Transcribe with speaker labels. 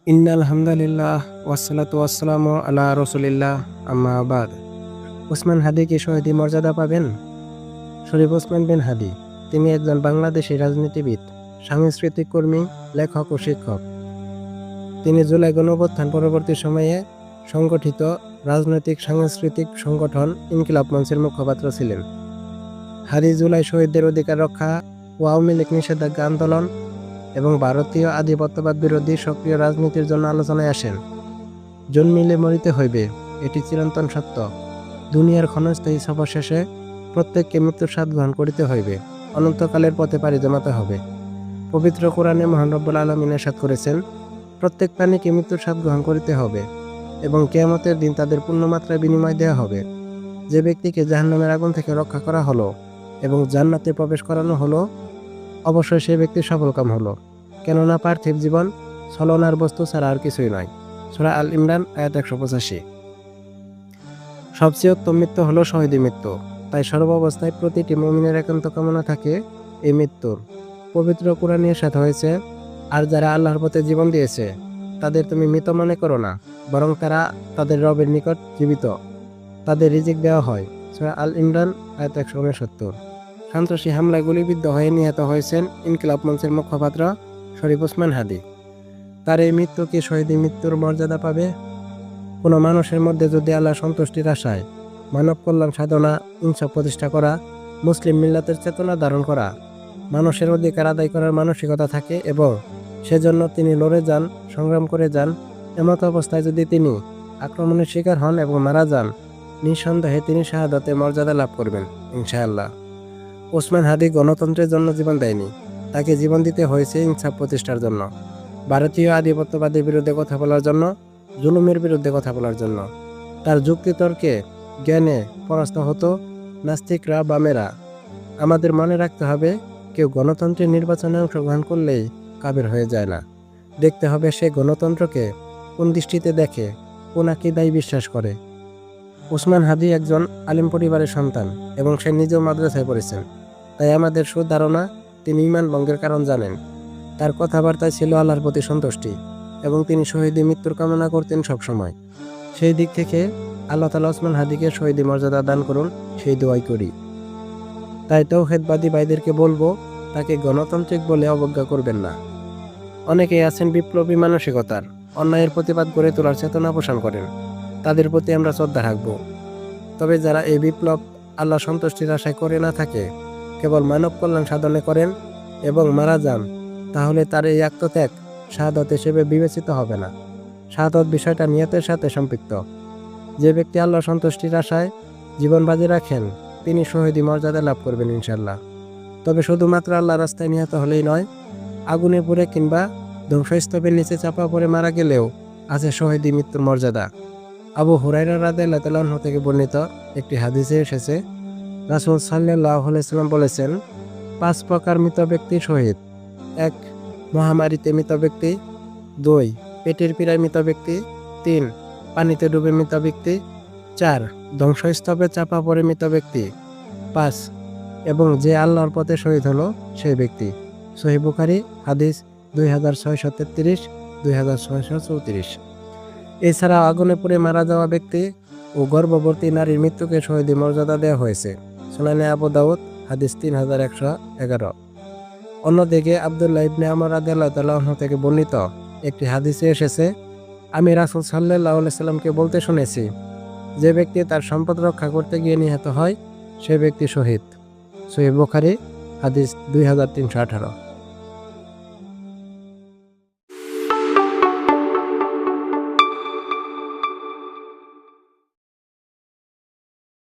Speaker 1: ইন্নাল হামদুলিল্লাহ ওয়াসসালাতু ওয়াসসালামু আলা রাসূলিল্লাহ আম্মা বাদ। ওসমান হাদি কি শহীদি মর্যাদা পাবেন? শরীফ ওসমান বিন হাদি তিনি একজন বাংলাদেশী রাজনীতিবিদ, সাংস্কৃতিক কর্মী, লেখক ও শিক্ষক। তিনি জুলাই গণঅভ্যুত্থান পরবর্তী সময়ে সংগঠিত রাজনৈতিক সাংস্কৃতিক সংগঠন ইনকিলাব মঞ্চের মুখপাত্র ছিলেন। হাদি জুলাই শহীদদের অধিকার রক্ষা ও আওয়ামী লীগ নিষেধাজ্ঞা আন্দোলন এবং ভারতীয় আধিপত্যবাদ বিরোধী সক্রিয় রাজনীতির জন্য আলোচনায় আসেন। জন্মিলে মরিতে হইবে, এটি চিরন্তন সত্য। দুনিয়ার ক্ষণস্থায়ী সফর শেষে প্রত্যেককে মৃত্যুর স্বাদ গ্রহণ করিতে হইবে, অনন্তকালের পথে পাড়ি জমাতে হবে। পবিত্র কোরআনে মহান রব্বুল আলামিন ইরশাদ করেছেন, প্রত্যেক প্রাণীকে মৃত্যুর স্বাদ গ্রহণ করিতে হবে এবং কিয়ামতের দিন তাদের পূর্ণমাত্রায় বিনিময় দেওয়া হবে। যে ব্যক্তিকে জাহান্নামের আগুন থেকে রক্ষা করা হলো এবং জান্নাতে প্রবেশ করানো হলো, অবশ্যই সে ব্যক্তি সফলকাম হলো, কেননা পার্থিব জীবন ছলনার বস্তু ছাড়া আর কিছুই নয়। সূরা আল ইমরান আয়াত 185। সবচেয়ে উত্তম মৃত্যু হলো শহীদি মৃত্যু। তাই সর্বাবস্থায় প্রতিটি মুমিনের একান্ত কামনা থাকে এই মৃত্যুর। পবিত্র কোরআনে ইরশাদ হয়েছে, আর যারা আল্লাহর পথে জীবন দিয়েছে তাদের তুমি মৃত মনে করো না, বরং তারা তাদের রবের নিকট জীবিত, তাদের রিজিক দেওয়া হয়। সূরা আল ইমরান আয়াত 169। সন্ত্রাসী হামলায় গুলিবিদ্ধ হয়ে নিহত হয়েছেন ইনকিলাব মঞ্চের মুখপাত্র শরীফ ওসমান হাদি। তার এই মৃত্যু কি শহীদি মৃত্যুর মর্যাদা পাবে? কোনো মানুষের মধ্যে যদি আল্লাহ সন্তুষ্টির আশায় মানব কল্যাণ সাধনা, ইনসাফ প্রতিষ্ঠা করা, মুসলিম মিল্লাতের চেতনা ধারণ করা, মানুষের অধিকার আদায় করার মানসিকতা থাকে এবং সেজন্য তিনি লড়ে যান, সংগ্রাম করে যান, এমত অবস্থায় যদি তিনি আক্রমণের শিকার হন এবং মারা যান, নিঃসন্দেহে তিনি শাহাদাতের মর্যাদা লাভ করবেন ইনশাআল্লাহ। ওসমান হাদি গণতন্ত্রের জন্য জীবন দেয়নি, তাকে জীবন দিতে হয়েছে ইনসাফ প্রতিষ্ঠার জন্য, ভারতীয় আধিপত্যবাদের বিরুদ্ধে কথা বলার জন্য, জুলুমের বিরুদ্ধে কথা বলার জন্য। তার যুক্তিতর্কে জ্ঞানে পরাস্ত হতো নাস্তিকরা, বামেরা। আমাদের মনে রাখতে হবে, কেউ গণতন্ত্রের নির্বাচনে অংশগ্রহণ করলেই কাবের হয়ে যায় না। দেখতে হবে সে গণতন্ত্রকে কোন দৃষ্টিতে দেখে, কোন আকীদায় বিশ্বাস করে। ওসমান হাদি একজন আলিম পরিবারের সন্তান এবং সে নিজেও মাদ্রাসায় পড়েছেন। তাই আমাদের সুধারণা তিনি ঈমান ভঙ্গের কারণ জানেন। তার কথাবার্তায় ছিল আল্লাহর প্রতি সন্তুষ্টি এবং তিনি শহীদি মৃত্যুর কামনা করতেন সবসময়। সেই দিক থেকে আল্লাহ তাআলা ওসমান হাদিকে শহীদি মর্যাদা দান করুন, সেই দোয়াই করি। তাই তাওহীদবাদী ভাইদেরকে বলবো, তাকে গণতান্ত্রিক বলে অবজ্ঞা করবেন না। অনেকেই আছেন বিপ্লবী মানসিকতার, অন্যায়ের প্রতিবাদ করে তোলার চেতনা পোষণ করেন, তাদের প্রতি আমরা শ্রদ্ধা রাখব। তবে যারা এই বিপ্লব আল্লাহ সন্তুষ্টির আশায় করে না থাকে, কেবল মানব কল্যাণ সাধনে করেন এবং মারা যান, তাহলে তার এই আত্মত্যাগ শাহাদত হিসেবে বিবেচিত হবে না। শাহাদত বিষয়টা নিয়তের সাথে সম্পৃক্ত। যে ব্যক্তি আল্লাহ সন্তুষ্টির আশায় জীবন বাজি রাখেন, তিনি শহীদি মর্যাদা লাভ করবেন ইনশাল্লাহ। তবে শুধুমাত্র আল্লাহ রাস্তায় নিহত হলেই নয়, আগুনে পুড়ে কিংবা ধ্বংসস্তূপের নিচে চাপা পড়ে মারা গেলেও আছে শহীদি মৃত্যুর মর্যাদা। আবু হুরায়রা রাদিয়াল্লাহু আনহু থেকে বর্ণিত একটি হাদিসে এসেছে, রাসূল সাল্লাল্লাহু আলাইহি ওয়াসাল্লাম বলেছেন, 5 প্রকার মৃত ব্যক্তি শহীদ: 1 মহামারীতে মৃত ব্যক্তি, 2 পেটের পীড়ায় মৃত ব্যক্তি, 3 পানিতে ডুবে মৃত ব্যক্তি, 4 ধ্বংসস্তূপে চাপা পড়ে মৃত ব্যক্তি, 5 এবং যে আল্লাহর পথে শহীদ হলো সেই ব্যক্তি। সহিহ বুখারী হাদিস 2633, 2634। এছাড়া আগুনে পুড়ে মারা যাওয়া ব্যক্তি ও গর্ভবতী নারীর মৃত্যুকে শহীদি মর্যাদা দেওয়া হয়েছে। সুনানে আবু দাউদ হাদিস 3111। অন্যদিকে আব্দুল্লাহ ইবনে আমর রাদিয়াল্লাহু আনহু থেকে বর্ণিত একটি হাদিসে এসেছে, আমি রাসূল সাল্লাল্লাহু আলাইহি সাল্লামকে বলতে শুনেছি, যে ব্যক্তি তার সম্পদ রক্ষা করতে গিয়ে নিহত হয় সে ব্যক্তি শহীদ। সহিহ বুখারী হাদিস 2318।